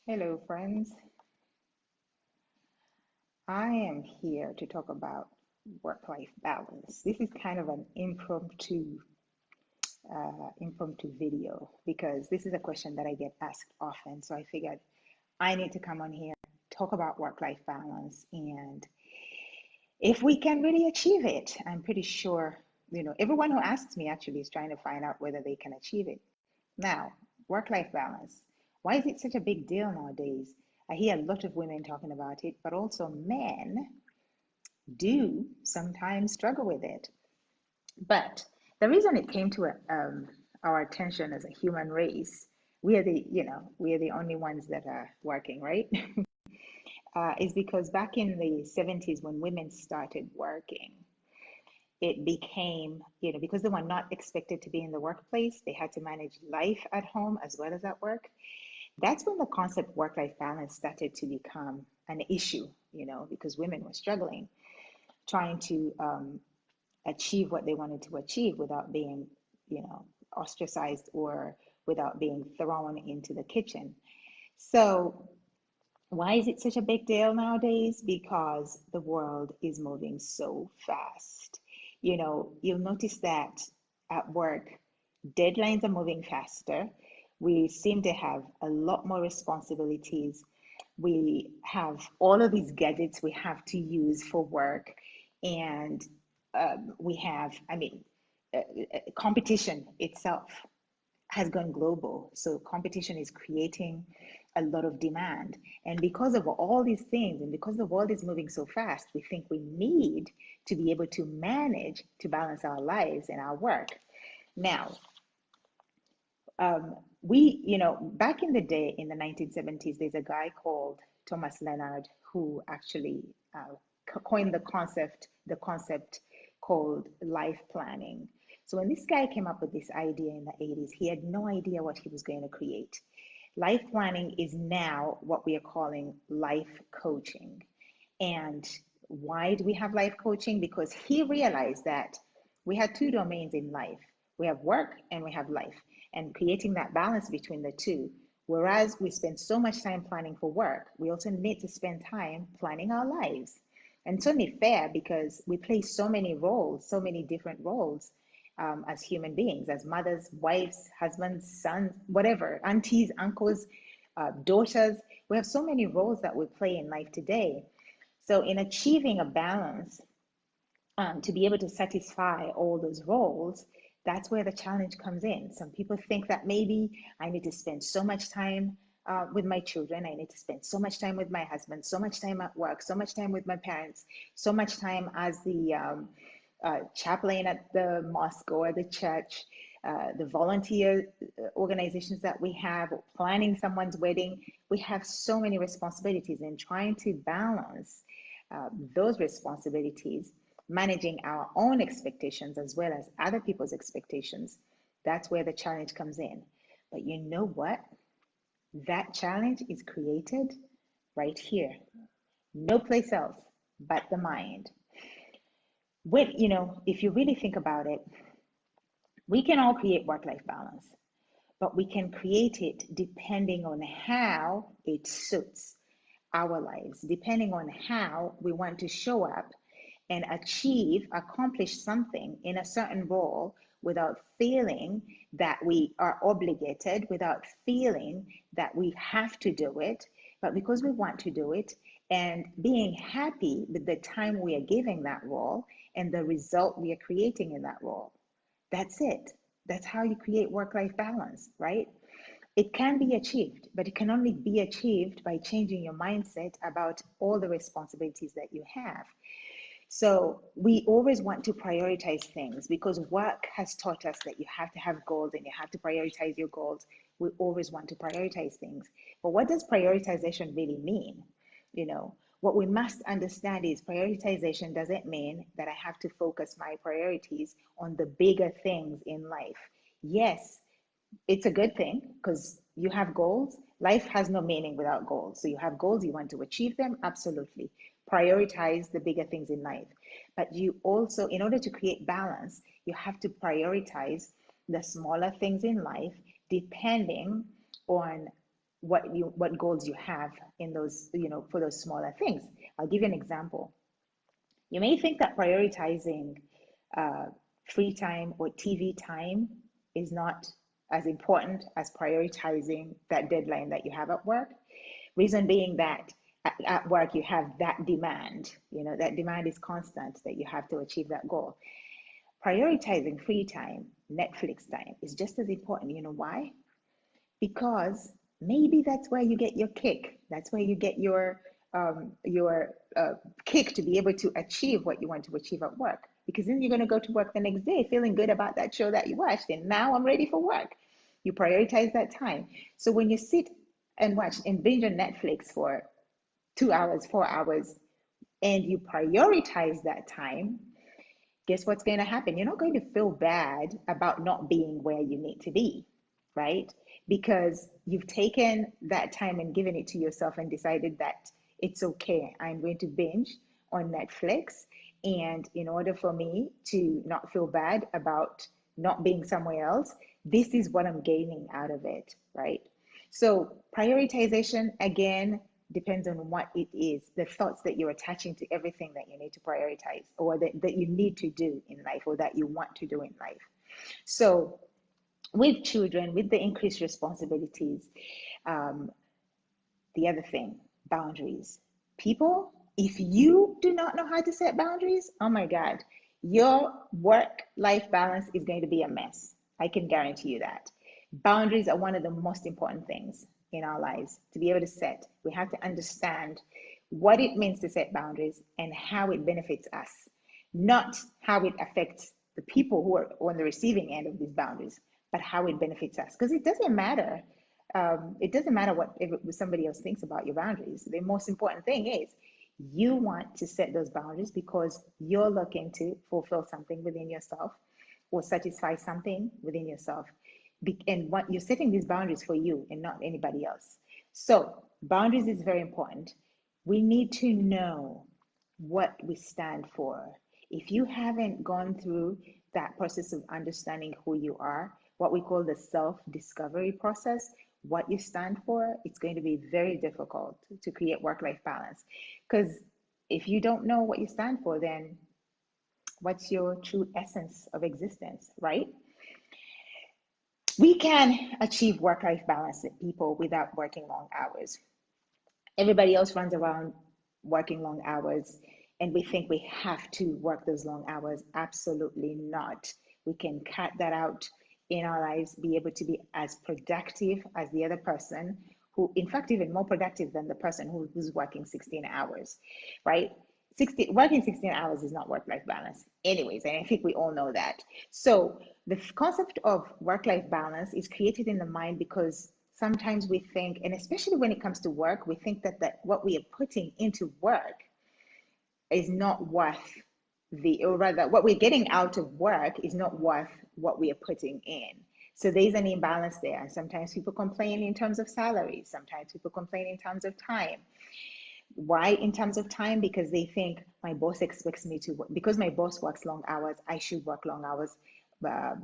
Hello, friends. I am here to talk about work-life balance. This is kind of an impromptu video because this is a question that I get asked often. So I figured I need to come on here, talk about work-life balance, and if we can really achieve it. I'm pretty sure, everyone who asks me actually is trying to find out whether they can achieve it. Now, work-life balance. Why is it such a big deal nowadays? I hear a lot of women talking about it, but also men do sometimes struggle with it. But the reason it came to our attention as a human race, we are the only ones that are working, right? Is because back in the 70s when women started working, it became, because they were not expected to be in the workplace, they had to manage life at home as well as at work. That's when the concept work-life balance started to become an issue, because women were struggling, trying to achieve what they wanted to achieve without being, ostracized or without being thrown into the kitchen. So, why is it such a big deal nowadays? Because the world is moving so fast. You'll notice that at work, deadlines are moving faster. We seem to have a lot more responsibilities. We have all of these gadgets we have to use for work. And we have, competition itself has gone global. So competition is creating a lot of demand. And because of all these things, and because the world is moving so fast, we think we need to be able to manage to balance our lives and our work. Now, back in the day in the 1970s, there's a guy called Thomas Leonard who actually coined the concept called life planning. So when this guy came up with this idea in the 80s, he had no idea what he was going to create. Life planning is now what we are calling life coaching. And why do we have life coaching? Because he realized that we had two domains in life. We have work and we have life, and creating that balance between the two. Whereas we spend so much time planning for work, we also need to spend time planning our lives. And it's only fair because we play so many roles, so many different roles as human beings, as mothers, wives, husbands, sons, whatever, aunties, uncles, daughters. We have so many roles that we play in life today. So, in achieving a balance, to be able to satisfy all those roles, that's where the challenge comes in. Some people think that maybe I need to spend so much time with my children, I need to spend so much time with my husband, so much time at work, so much time with my parents, so much time as the chaplain at the mosque or the church, the volunteer organizations that we have, planning someone's wedding. We have so many responsibilities, and trying to balance those responsibilities, managing our own expectations as well as other people's expectations, that's where the challenge comes in. But you know what? That challenge is created right here, no place else but the mind. If you really think about it, we can all create work life balance, but we can create it depending on how it suits our lives, depending on how we want to show up and accomplish something in a certain role without feeling that we are obligated, without feeling that we have to do it, but because we want to do it and being happy with the time we are giving that role and the result we are creating in that role. That's it. That's how you create work life balance, right? It can be achieved, but it can only be achieved by changing your mindset about all the responsibilities that you have. So we always want to prioritize things because work has taught us that you have to have goals and you have to prioritize your goals. We always want to prioritize things. But what does prioritization really mean? What we must understand is prioritization doesn't mean that I have to focus my priorities on the bigger things in life. Yes, it's a good thing because you have goals. Life has no meaning without goals. So you have goals, you want to achieve them, absolutely. Prioritize the bigger things in life. But you also, in order to create balance, you have to prioritize the smaller things in life depending on what goals you have in those, for those smaller things. I'll give you an example. You may think that prioritizing uh, free time or TV time is not as important as prioritizing that deadline that you have at work. Reason being that at work you have that demand, that demand is constant, that you have to achieve that goal. Prioritizing free time, Netflix time, is just as important. You know why? Because maybe that's where you get your kick. That's where you get your kick to be able to achieve what you want to achieve at work. Because then you're going to go to work the next day feeling good about that show that you watched, and now I'm ready for work. You prioritize that time. So when you sit and watch and binge on Netflix for 2 hours, 4 hours, and you prioritize that time, guess what's going to happen? You're not going to feel bad about not being where you need to be, right? Because you've taken that time and given it to yourself and decided that it's okay. I'm going to binge on Netflix. And in order for me to not feel bad about not being somewhere else, this is what I'm gaining out of it, right? So prioritization, again, depends on what it is, the thoughts that you're attaching to everything that you need to prioritize, or that you need to do in life, or that you want to do in life. So with children, with the increased responsibilities, um, the other thing, boundaries. People, if you do not know how to set boundaries, oh my God, your work-life balance is going to be a mess. I can guarantee you that. Boundaries are one of the most important things in our lives to be able to set. We have to understand what it means to set boundaries and how it benefits us, not how it affects the people who are on the receiving end of these boundaries, but how it benefits us. Because it doesn't matter what somebody else thinks about your boundaries. The most important thing is you want to set those boundaries because you're looking to fulfill something within yourself or satisfy something within yourself. And what you're setting these boundaries for you and not anybody else. So boundaries is very important. We need to know what we stand for. If you haven't gone through that process of understanding who you are, what we call the self-discovery process, what you stand for, it's going to be very difficult to create work-life balance. Because if you don't know what you stand for, then what's your true essence of existence, right? We can achieve work-life balance with people without working long hours. Everybody else runs around working long hours, and we think we have to work those long hours. Absolutely not. We can cut that out in our lives, be able to be as productive as the other person, who, in fact, even more productive than the person who's working 16 hours, right? Working 16 hours is not work-life balance anyways, and I think we all know that. So the concept of work-life balance is created in the mind because sometimes we think, and especially when it comes to work, we think that what we are putting into work is not worth or rather what we're getting out of work is not worth what we are putting in. So there's an imbalance there. Sometimes people complain in terms of salary. Sometimes people complain in terms of time. Why in terms of time? Because they think my boss expects me to work. Because my boss works long hours, I should work long hours. Uh,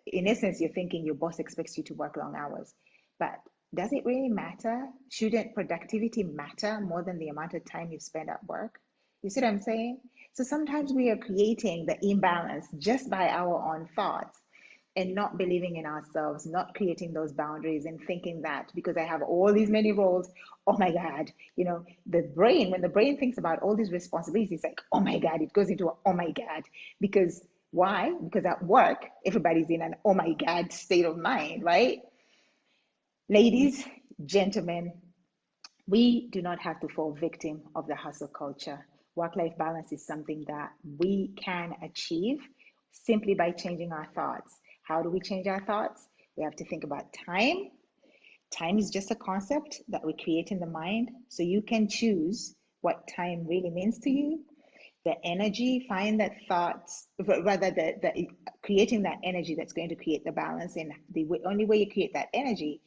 in essence, you're thinking your boss expects you to work long hours. But does it really matter? Shouldn't productivity matter more than the amount of time you spend at work? You see what I'm saying? So sometimes we are creating the imbalance just by our own thoughts and not believing in ourselves, not creating those boundaries and thinking that because I have all these many roles, oh my God, when the brain thinks about all these responsibilities, it's like, oh my God, it goes into a, oh my God. Because why? Because at work, everybody's in an oh my God state of mind, right? Ladies, gentlemen, we do not have to fall victim of the hustle culture. Work-life balance is something that we can achieve simply by changing our thoughts. How do we change our thoughts? We have to think about time. Time is just a concept that we create in the mind. So you can choose what time really means to you. The energy, find that thoughts, rather the creating that energy that's going to create the balance. And the only way you create that energy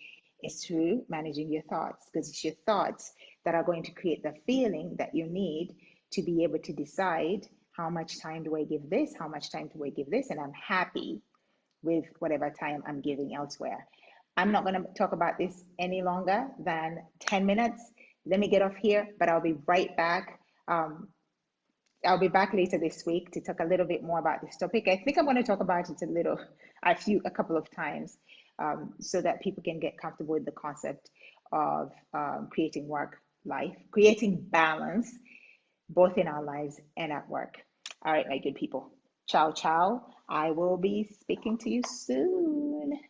is through managing your thoughts, because it's your thoughts that are going to create the feeling that you need to be able to decide how much time do I give this, how much time do I give this, and I'm happy with whatever time I'm giving elsewhere. I'm not going to talk about this any longer than 10 minutes. Let me get off here, but I'll be right back. I'll be back later this week to talk a little bit more about this topic. I think I'm going to talk about it a couple of times, so that people can get comfortable with the concept of creating work life, creating balance, both in our lives and at work. All right, my good people. Ciao, ciao. I will be speaking to you soon.